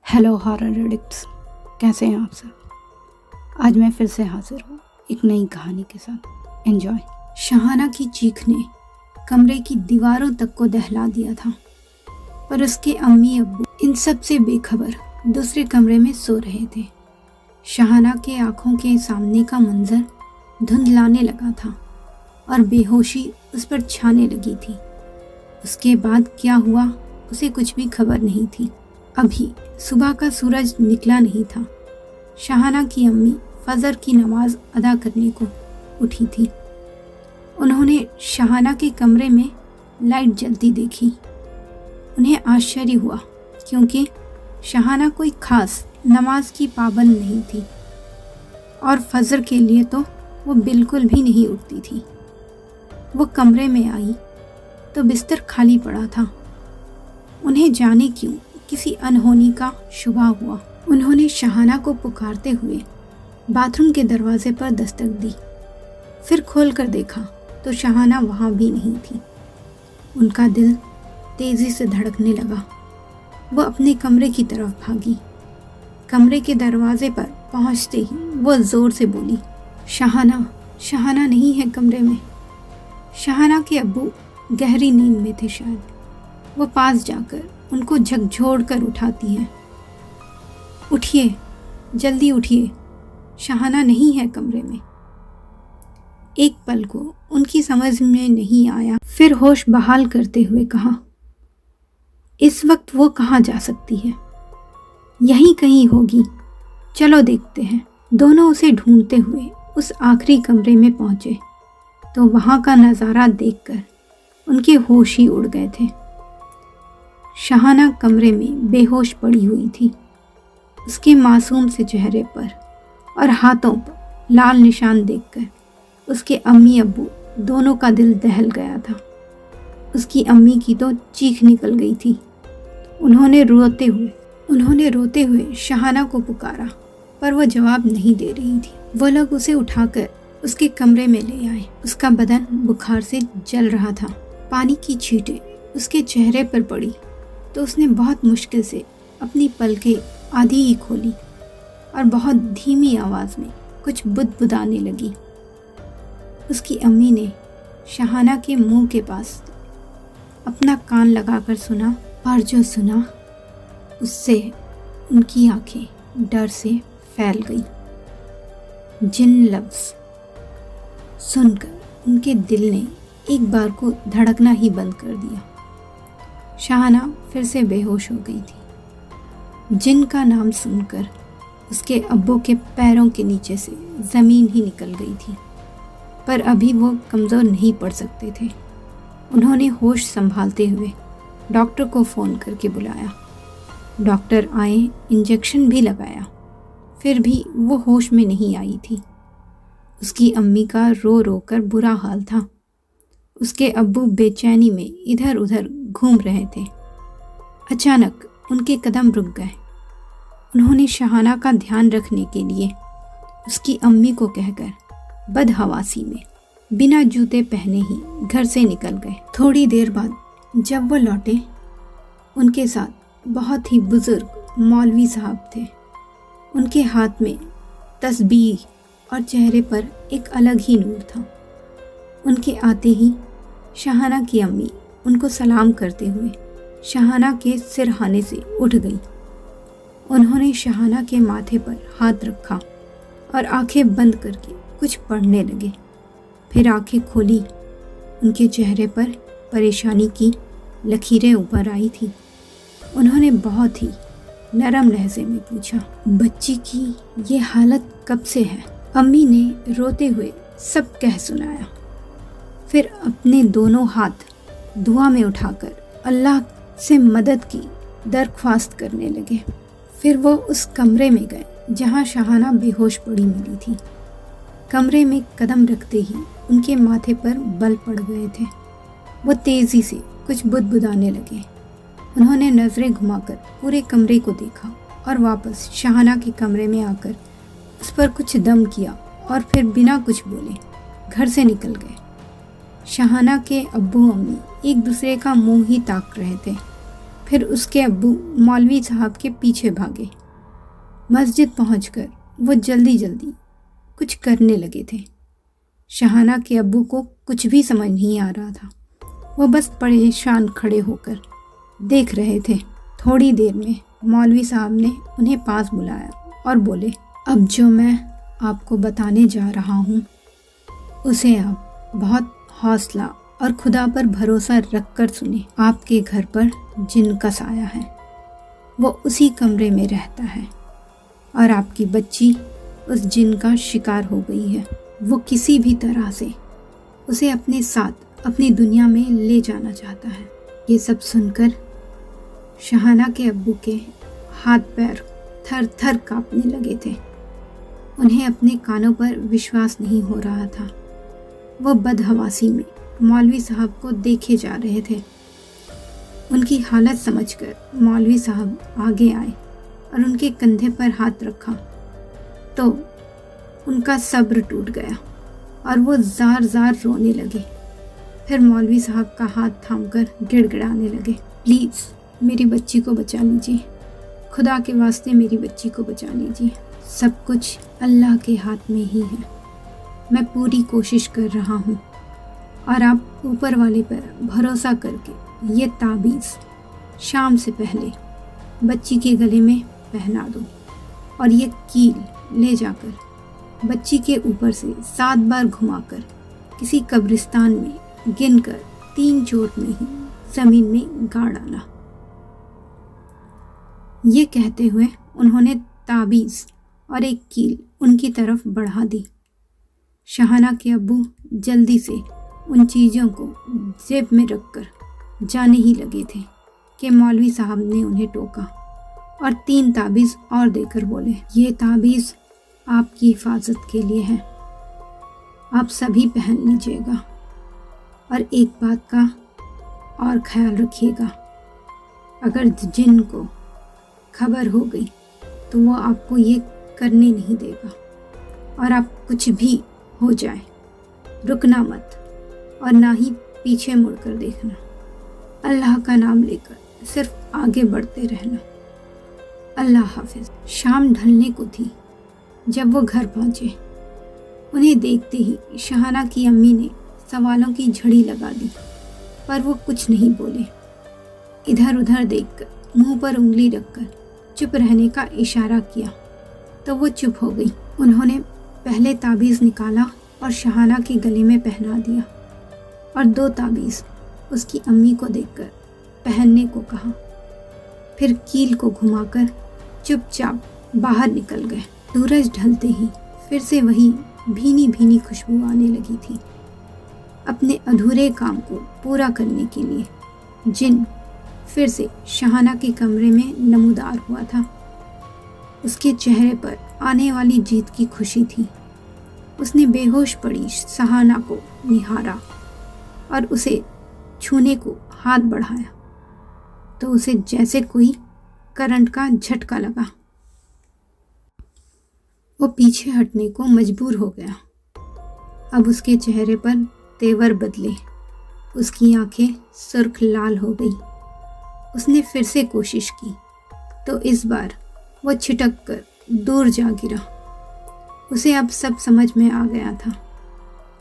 Hello horror addicts, कैसे हैं आप सब। आज मैं फिर से हाजिर हूँ एक नई कहानी के साथ। एंजॉय। शहाना की चीख ने कमरे की दीवारों तक को दहला दिया था, पर उसके अम्मी अब्बू इन सब से बेखबर दूसरे कमरे में सो रहे थे। शहाना के आंखों के सामने का मंजर धुंधलाने लगा था और बेहोशी उस पर छाने लगी थी। उसके बाद क्या हुआ उसे कुछ भी खबर नहीं थी। अभी सुबह का सूरज निकला नहीं था। शहाना की अम्मी फजर की नमाज अदा करने को उठी थी। उन्होंने शहाना के कमरे में लाइट जलती देखी। उन्हें आश्चर्य हुआ क्योंकि शहाना कोई खास नमाज की पाबंद नहीं थी और फजर के लिए तो वो बिल्कुल भी नहीं उठती थी। वो कमरे में आई तो बिस्तर खाली पड़ा था। उन्हें जाने क्यों किसी अनहोनी का शुबा हुआ। उन्होंने शहाना को पुकारते हुए बाथरूम के दरवाजे पर दस्तक दी। फिर खोल कर देखा तो शहाना वहाँ भी नहीं थी। उनका दिल तेजी से धड़कने लगा। वो अपने कमरे की तरफ भागी। कमरे के दरवाजे पर पहुँचते ही वो जोर से बोली, शहाना नहीं है कमरे में। शहाना के अब्बू गहरी नींद में थे शायद। वो पास जाकर उनको झकझोर कर उठाती हैं। उठिए, जल्दी उठिए, शहाना नहीं है कमरे में। एक पल को उनकी समझ में नहीं आया, फिर होश बहाल करते हुए कहा, इस वक्त वो कहाँ जा सकती है, यहीं कहीं होगी, चलो देखते हैं। दोनों उसे ढूंढते हुए उस आखिरी कमरे में पहुंचे तो वहां का नज़ारा देखकर उनके होश ही उड़ गए थे। शहाना कमरे में बेहोश पड़ी हुई थी। उसके मासूम से चेहरे पर और हाथों पर लाल निशान देखकर उसके अम्मी अब्बू दोनों का दिल दहल गया था। उसकी अम्मी की तो चीख निकल गई थी। उन्होंने रोते हुए शहाना को पुकारा, पर वो जवाब नहीं दे रही थी। वो लोग उसे उठाकर उसके कमरे में ले आए। उसका बदन बुखार से जल रहा था। पानी की छींटें उसके चेहरे पर पड़ी तो उसने बहुत मुश्किल से अपनी पलकें आधी ही खोली और बहुत धीमी आवाज़ में कुछ बुदबुदाने लगी। उसकी अम्मी ने शहाना के मुंह के पास अपना कान लगाकर सुना, और जो सुना उससे उनकी आंखें डर से फैल गई। जिन लफ्ज़ सुनकर उनके दिल ने एक बार को धड़कना ही बंद कर दिया। शहाना फिर से बेहोश हो गई थी। जिन का नाम सुनकर उसके अब्बू के पैरों के नीचे से ज़मीन ही निकल गई थी, पर अभी वो कमज़ोर नहीं पड़ सकते थे। उन्होंने होश संभालते हुए डॉक्टर को फ़ोन करके बुलाया। डॉक्टर आए, इंजेक्शन भी लगाया, फिर भी वो होश में नहीं आई थी। उसकी अम्मी का रो रो कर बुरा हाल था। उसके अब्बू बेचैनी में इधर उधर घूम रहे थे। अचानक उनके कदम रुक गए। उन्होंने शहाना का ध्यान रखने के लिए उसकी अम्मी को कहकर बदहवासी में बिना जूते पहने ही घर से निकल गए। थोड़ी देर बाद जब वो लौटे, उनके साथ बहुत ही बुजुर्ग मौलवी साहब थे। उनके हाथ में तस्बीह और चेहरे पर एक अलग ही नूर था। उनके आते ही शहाना की अम्मी उनको सलाम करते हुए शहाना के सिरहाने से उठ गई। उन्होंने शहाना के माथे पर हाथ रखा और आंखें बंद करके कुछ पढ़ने लगे। फिर आंखें खोली। उनके चेहरे पर परेशानी की लकीरें ऊपर आई थी। उन्होंने बहुत ही नरम लहजे में पूछा, बच्ची की ये हालत कब से है? अम्मी ने रोते हुए सब कह सुनाया। फिर अपने दोनों हाथ दुआ में उठाकर अल्लाह से मदद की दरख्वास्त करने लगे। फिर वो उस कमरे में गए जहाँ शहाना बेहोश पड़ी मिली थी। कमरे में कदम रखते ही उनके माथे पर बल पड़ गए थे। वो तेज़ी से कुछ बुदबुदाने लगे। उन्होंने नज़रें घुमाकर पूरे कमरे को देखा और वापस शहाना के कमरे में आकर उस पर कुछ दम किया और फिर बिना कुछ बोले घर से निकल गए। शहाना के अब्बू अम्मी एक दूसरे का मुंह ही ताक रहे थे। پھر اس کے ابو مولوی صاحب کے پیچھے بھاگے۔ مسجد پہنچ کر وہ جلدی جلدی کچھ کرنے لگے تھے۔ شہانہ کے ابو کو کچھ بھی سمجھ نہیں آ رہا تھا۔ وہ بس پریشان کھڑے ہو کر دیکھ رہے تھے۔ تھوڑی دیر میں مولوی صاحب نے انہیں پاس بلایا اور بولے، اب جو میں آپ کو بتانے جا رہا ہوں اسے آپ بہت حوصلہ اور خدا پر بھروسہ رکھ کر سنیں۔ آپ کے گھر پر جن کا سایہ ہے، وہ اسی کمرے میں رہتا ہے اور آپ کی بچی اس جن کا شکار ہو گئی ہے۔ وہ کسی بھی طرح سے اسے اپنے ساتھ اپنی دنیا میں لے جانا چاہتا ہے۔ یہ سب سن کر شہانہ کے ابو کے ہاتھ پیر تھر تھر کانپنے لگے تھے۔ انہیں اپنے کانوں پر وشواس نہیں ہو رہا تھا۔ وہ بدحواسی میں مولوی صاحب کو دیکھے جا رہے تھے۔ ان کی حالت سمجھ کر مولوی صاحب آگے آئے اور ان کے کندھے پر ہاتھ رکھا تو ان کا صبر ٹوٹ گیا اور وہ زار زار رونے لگے۔ پھر مولوی صاحب کا ہاتھ تھام کر گڑ گڑانے لگے، پلیز میری بچی کو بچا لیجیے، خدا کے واسطے میری بچی کو بچا لیجیے، سب کچھ اللہ کے ہاتھ میں ہی ہے، میں پوری کوشش کر رہا ہوں اور آپ اوپر والے پر بھروسہ کر کے یہ تعویذ شام سے پہلے بچی کے گلے میں پہنا دو اور یہ کیل لے جا کر بچی کے اوپر سے 7 بار گھما کر کسی قبرستان میں گن کر 3 چوٹ میں ہی زمین میں گاڑ ڈالا۔ یہ کہتے ہوئے انہوں نے تعویذ اور ایک کیل ان کی طرف بڑھا دی۔ شہانہ کے ابو جلدی سے ان چیزوں کو جیب میں رکھ کر جانے ہی لگے تھے کہ مولوی صاحب نے انہیں ٹوکا اور 3 تعویذ اور دے کر بولے، یہ تعویذ آپ کی حفاظت کے لیے ہے، آپ سبھی پہن لیجیے گا، اور ایک بات کا اور خیال رکھیے گا، اگر جن کو خبر ہو گئی تو وہ آپ کو یہ کرنے نہیں دے گا، اور آپ کچھ بھی ہو جائے رکنا مت اور نہ ہی پیچھے مڑ کر دیکھنا، اللہ کا نام لے کر صرف آگے بڑھتے رہنا، اللہ حافظ۔ شام ڈھلنے کو تھی جب وہ گھر پہنچے۔ انہیں دیکھتے ہی شہانہ کی امی نے سوالوں کی جھڑی لگا دی، پر وہ کچھ نہیں بولے۔ ادھر ادھر دیکھ کر منہ پر انگلی رکھ کر چپ رہنے کا اشارہ کیا تو وہ چپ ہو گئی۔ انہوں نے پہلے تعویذ نکالا اور شہانہ کے گلے میں پہنا دیا اور 2 تعویذ اس کی امی کو دیکھ کر پہننے کو کہا، پھر کیل کو گھما کر چپ چاپ باہر نکل گئے۔ سورج ڈھلتے ہی پھر سے وہی بھینی بھینی خوشبو آنے لگی تھی۔ اپنے ادھورے کام کو پورا کرنے کے لیے جن پھر سے شہانہ کے کمرے میں نمودار ہوا تھا۔ اس کے چہرے پر آنے والی جیت کی خوشی تھی۔ اس نے بے ہوش پڑی شہانہ کو نہارا اور اسے چھونے کو ہاتھ بڑھایا تو اسے جیسے کوئی کرنٹ کا جھٹکا لگا۔ وہ پیچھے ہٹنے کو مجبور ہو گیا۔ اب اس کے چہرے پر تیور بدلے، اس کی آنکھیں سرخ لال ہو گئی۔ اس نے پھر سے کوشش کی تو اس بار وہ چھٹک کر دور جا گرا۔ اسے اب سب سمجھ میں آ گیا تھا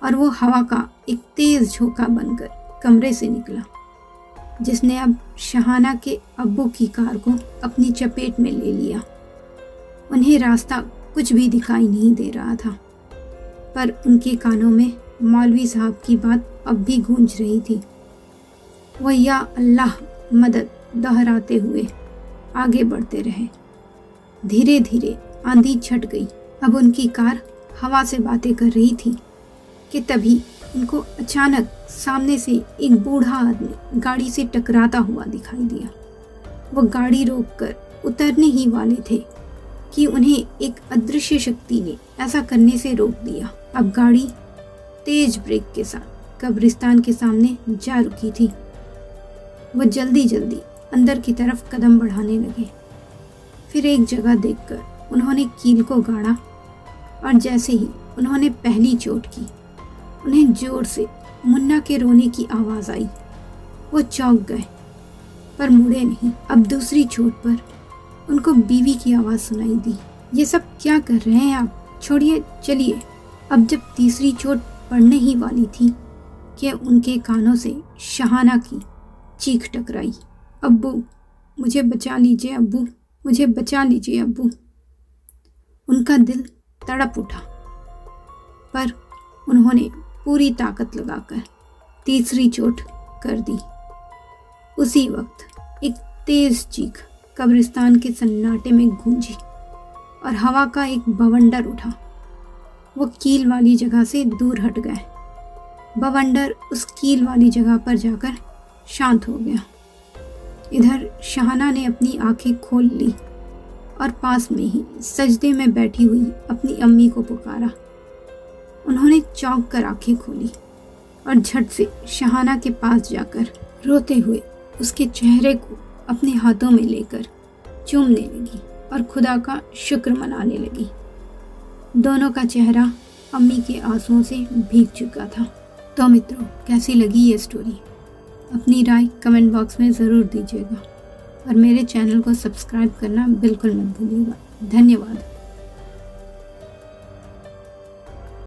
اور وہ ہوا کا ایک تیز جھونکا بن کر کمرے سے نکلا، جس نے اب شہانہ کے ابو کی کار کو اپنی چپیٹ میں لے لیا۔ انہیں راستہ کچھ بھی دکھائی نہیں دے رہا تھا، پر ان کے کانوں میں مولوی صاحب کی بات اب بھی گونج رہی تھی۔ وہ یا اللہ مدد دہراتے ہوئے آگے بڑھتے رہے۔ دھیرے دھیرے آندھی چھٹ گئی۔ اب ان کی کار ہوا سے باتیں کر رہی تھی کہ تبھی ان کو اچانک سامنے سے ایک بوڑھا آدمی گاڑی سے ٹکراتا ہوا دکھائی دیا۔ وہ گاڑی روک کر اترنے ہی والے تھے کہ انہیں ایک ادرشیہ شکتی نے ایسا کرنے سے روک دیا۔ اب گاڑی تیز بریک کے ساتھ قبرستان کے سامنے جا رکی تھی۔ وہ جلدی جلدی اندر کی طرف قدم بڑھانے لگے۔ پھر ایک جگہ دیکھ کر انہوں نے کیل کو گاڑا اور جیسے ہی انہوں نے پہلی چوٹ کی، انہیں زور سے منا کے رونے کی آواز آئی۔ وہ چونک گئے۔ पर मुड़े नहीं। अब दूसरी चोट पर उनको बीवी की आवाज़ सुनाई दी, ये सब क्या कर रहे हैं आप, छोड़िए, चलिए। अब जब तीसरी चोट पड़ने ही वाली थी कि उनके कानों से शहाना की चीख टकराई, अब्बू मुझे बचा लीजिए अब्बू, मुझे बचा लीजिए अब्बू। उनका दिल तड़प उठा, पर उन्होंने पूरी ताकत लगाकर तीसरी चोट कर दी। उसी वक्त एक तेज चीख कब्रिस्तान के सन्नाटे में गूंजी और हवा का एक बवंडर उठा। वो कील वाली जगह से दूर हट गए। बवंडर उस कील वाली जगह पर जाकर शांत हो गया। इधर शहाना ने अपनी आंखें खोल ली और पास में ही सजदे में बैठी हुई अपनी अम्मी को पुकारा। उन्होंने चौंक कर आंखें खोली और झट से शहाना के पास जाकर रोते हुए उसके चेहरे को अपने हाथों में लेकर चूमने लगी और खुदा का शुक्र मनाने लगी। दोनों का चेहरा अम्मी के आंसुओं से भीग चुका था। तो मित्रों, कैसी लगी ये स्टोरी? अपनी राय कमेंट बॉक्स में ज़रूर दीजिएगा और मेरे चैनल को सब्सक्राइब करना बिल्कुल मत भूलिएगा। धन्यवाद।